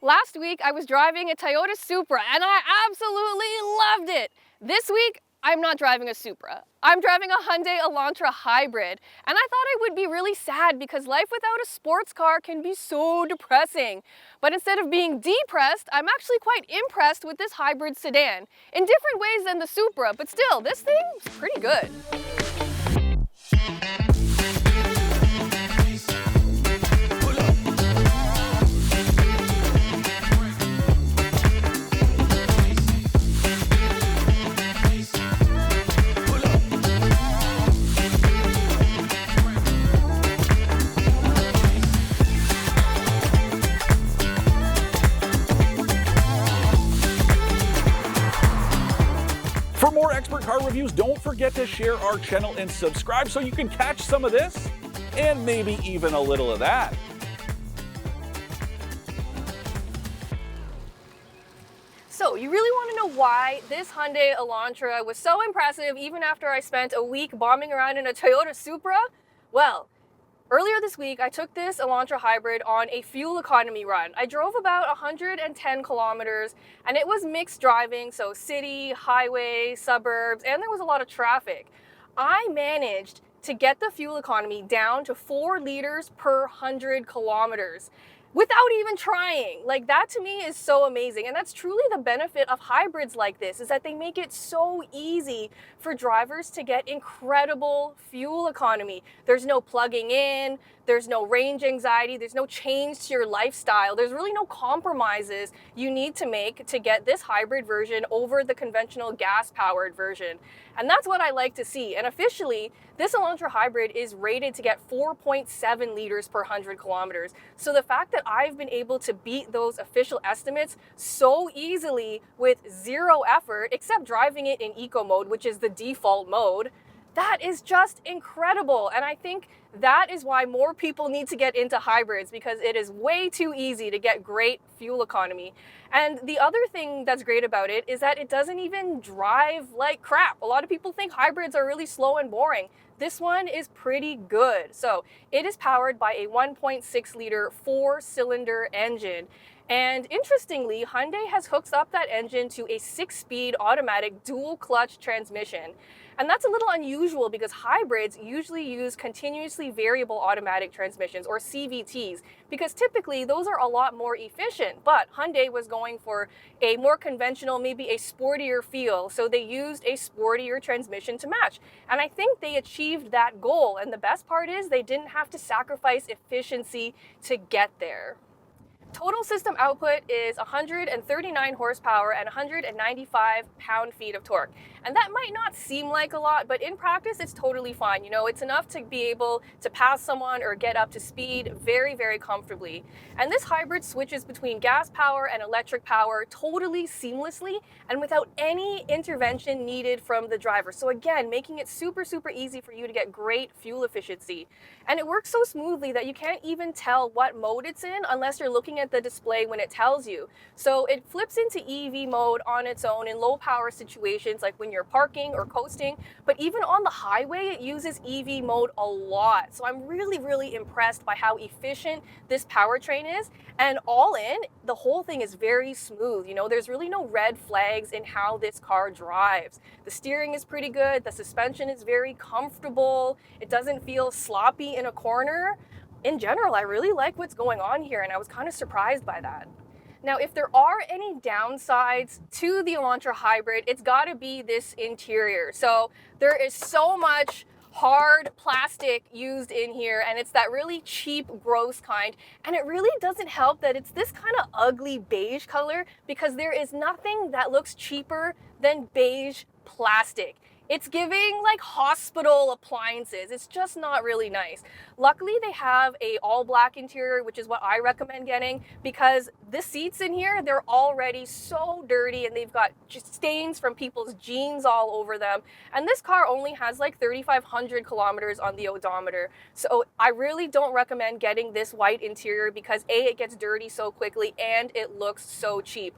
Last week, I was driving a Toyota Supra and I absolutely loved it. This week, I'm not driving a Supra. I'm driving a Hyundai Elantra Hybrid. And I thought I would be really sad because life without a sports car can be so depressing. But instead of being depressed, I'm actually quite impressed with this hybrid sedan. In different ways than the Supra, but still, this thing's pretty good. For more expert car reviews, don't forget to share our channel and subscribe so you can catch some of this and maybe even a little of that. So you really want to know why this Hyundai Elantra was so impressive even after I spent a week bombing around in a Toyota Supra? Well, earlier this week, I took this Elantra Hybrid on a fuel economy run. I drove about 110 kilometers and it was mixed driving, so city, highway, suburbs, and there was a lot of traffic. I managed to get the fuel economy down to 4 liters per 100 kilometers. Without even trying. Like, that to me is so amazing. And that's truly the benefit of hybrids like this, is that they make it so easy for drivers to get incredible fuel economy. There's no plugging in, there's no range anxiety, there's no change to your lifestyle. There's really no compromises you need to make to get this hybrid version over the conventional gas-powered version. And that's what I like to see. And officially, this Elantra Hybrid is rated to get 4.7 liters per 100 kilometers. So the fact that I've been able to beat those official estimates so easily with zero effort, except driving it in eco mode, which is the default mode, that is just incredible. And I think that is why more people need to get into hybrids, because it is way too easy to get great fuel economy. And the other thing that's great about it is that it doesn't even drive like crap. A lot of people think hybrids are really slow and boring. This one is pretty good. So it is powered by a 1.6 liter 4-cylinder engine. And interestingly, Hyundai has hooked up that engine to a 6-speed automatic dual clutch transmission. And that's a little unusual because hybrids usually use continuously variable automatic transmissions, or CVTs, because typically those are a lot more efficient. But Hyundai was going for a more conventional, maybe a sportier feel, so they used a sportier transmission to match. And I think they achieved that goal. And the best part is they didn't have to sacrifice efficiency to get there. Total system output is 139 horsepower and 195 pound-feet of torque. And that might not seem like a lot, but in practice, it's totally fine. You know, it's enough to be able to pass someone or get up to speed very, very comfortably. And this hybrid switches between gas power and electric power totally seamlessly and without any intervention needed from the driver. So again, making it super, super easy for you to get great fuel efficiency. And it works so smoothly that you can't even tell what mode it's in unless you're looking at the display when it tells you. So it flips into EV mode on its own in low power situations, like when you're parking or coasting, but even on the highway, it uses EV mode a lot. So I'm really, really impressed by how efficient this powertrain is. And all in, the whole thing is very smooth. You know, there's really no red flags in how this car drives. The steering is pretty good. The suspension is very comfortable. It doesn't feel sloppy in a corner. In general, I really like what's going on here, and I was kind of surprised by that. Now, if there are any downsides to the Elantra Hybrid, it's got to be this interior. So there is so much hard plastic used in here, and it's that really cheap, gross kind. And it really doesn't help that it's this kind of ugly beige color, because there is nothing that looks cheaper than beige plastic. It's giving like hospital appliances. It's just not really nice. Luckily, they have a all black interior, which is what I recommend getting, because the seats in here, they're already so dirty and they've got just stains from people's jeans all over them. And this car only has like 3,500 kilometers on the odometer. So I really don't recommend getting this white interior because A, it gets dirty so quickly and it looks so cheap.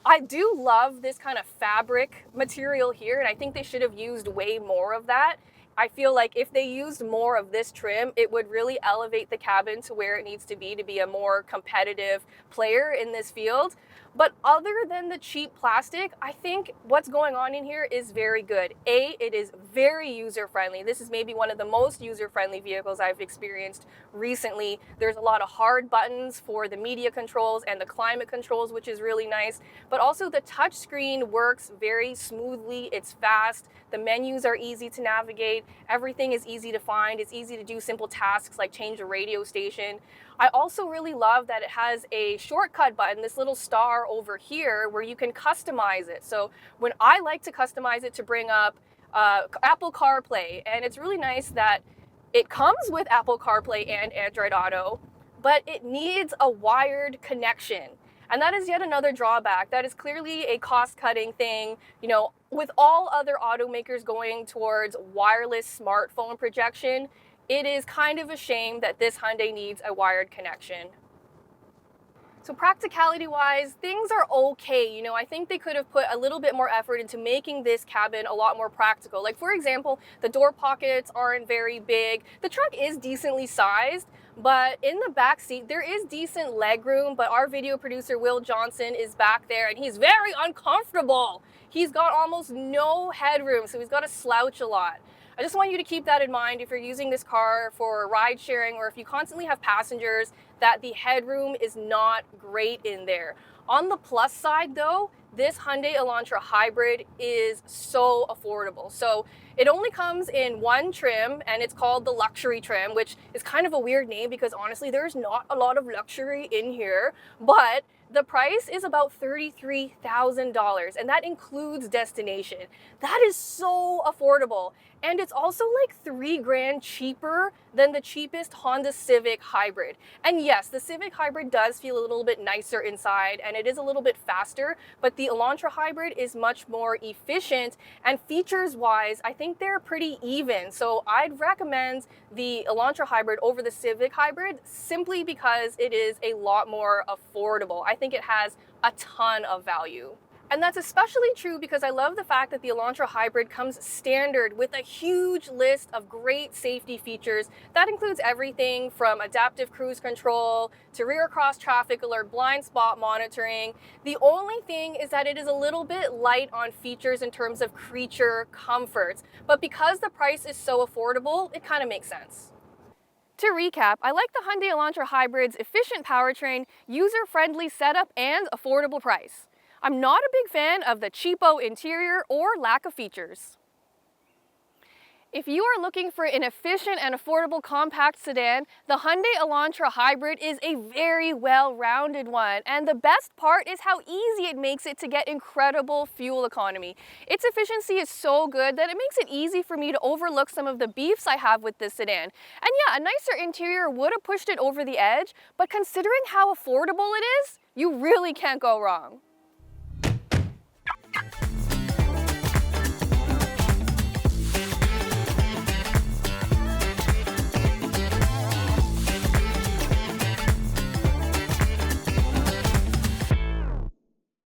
I do love this kind of fabric material here, and I think they should have used way more of that. I feel like if they used more of this trim, it would really elevate the cabin to where it needs to be a more competitive player in this field. But other than the cheap plastic, I think what's going on in here is very good. It is very user-friendly. This is maybe one of the most user-friendly vehicles I've experienced recently. There's a lot of hard buttons for the media controls and the climate controls, which is really nice. But also the touchscreen works very smoothly. It's fast. The menus are easy to navigate. Everything is easy to find. It's easy to do simple tasks like change a radio station. I also really love that it has a shortcut button, this little star over here, where you can customize it. So when I like to customize it to bring up Apple CarPlay, and it's really nice that it comes with Apple CarPlay and Android Auto, but it needs a wired connection. And that is yet another drawback. That is clearly a cost-cutting thing. You know, with all other automakers going towards wireless smartphone projection, it is kind of a shame that this Hyundai needs a wired connection. So practicality-wise, things are okay. You know, I think they could have put a little bit more effort into making this cabin a lot more practical. Like, for example, the door pockets aren't very big. The truck is decently sized, but in the back seat, there is decent leg room, but our video producer, Will Johnson, is back there, and he's very uncomfortable. He's got almost no headroom, so he's got to slouch a lot. I just want you to keep that in mind if you're using this car for ride sharing, or if you constantly have passengers, that the headroom is not great in there. On the plus side though, this Hyundai Elantra Hybrid is so affordable. So it only comes in one trim, and it's called the luxury trim, which is kind of a weird name because honestly, there's not a lot of luxury in here, but the price is about $33,000, and that includes destination. That is so affordable. And it's also like $3,000 cheaper than the cheapest Honda Civic Hybrid. And yes, the Civic Hybrid does feel a little bit nicer inside, and it is a little bit faster, but the Elantra Hybrid is much more efficient, and features-wise, I think they're pretty even. So I'd recommend the Elantra Hybrid over the Civic Hybrid simply because it is a lot more affordable. I think it has a ton of value. And that's especially true because I love the fact that the Elantra Hybrid comes standard with a huge list of great safety features. That includes everything from adaptive cruise control to rear cross traffic alert, blind spot monitoring. The only thing is that it is a little bit light on features in terms of creature comforts. But because the price is so affordable, it kind of makes sense. To recap, I like the Hyundai Elantra Hybrid's efficient powertrain, user-friendly setup, and affordable price. I'm not a big fan of the cheapo interior or lack of features. If you are looking for an efficient and affordable compact sedan, the Hyundai Elantra Hybrid is a very well-rounded one. And the best part is how easy it makes it to get incredible fuel economy. Its efficiency is so good that it makes it easy for me to overlook some of the beefs I have with this sedan. And yeah, a nicer interior would have pushed it over the edge, but considering how affordable it is, you really can't go wrong.